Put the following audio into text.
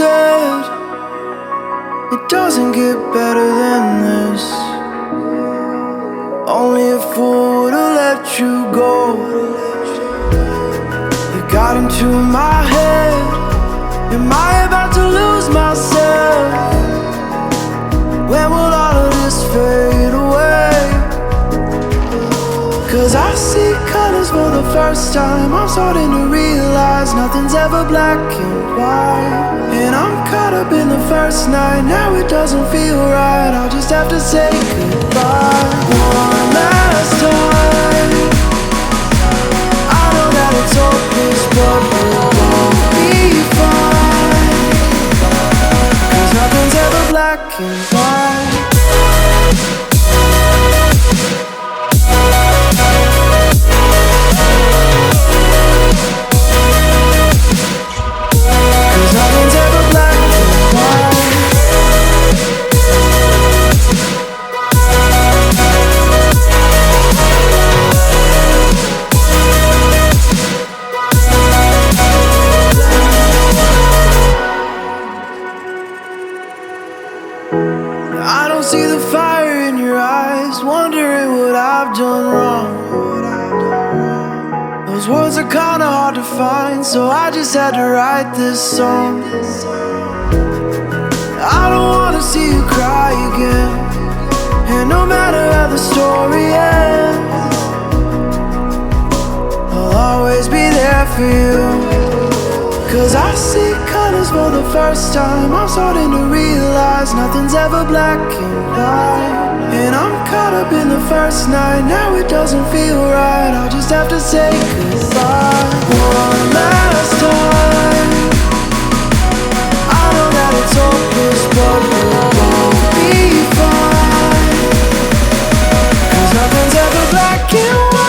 said it doesn't get better than this. Only a fool would've let you go. You got into my head. Am I about to lose myself? When will all of this fade away? 'Cause I see colors for the first time. I'm starting to realize nothing's ever black and white. And I'm caught up in the first night. Now it doesn't feel right. I'll just have to say goodbye one last time. I know that it's hopeless, but we'll all be fine. 'Cause nothing's ever black and white. I don't see the fire in your eyes, wondering what I've done wrong. Those words are kinda hard to find, so I just had to write this song. I don't wanna see you cry again, and no matter how the story ends, I'll always be there for you. 'Cause I see colors for the first time. I'm starting to realize nothing's ever black and white. And I'm caught up in the first night. Now it doesn't feel right. I'll just have to say goodbye one last time. I know that it's hopeless, but we'll all be fine. 'Cause nothing's ever black and white.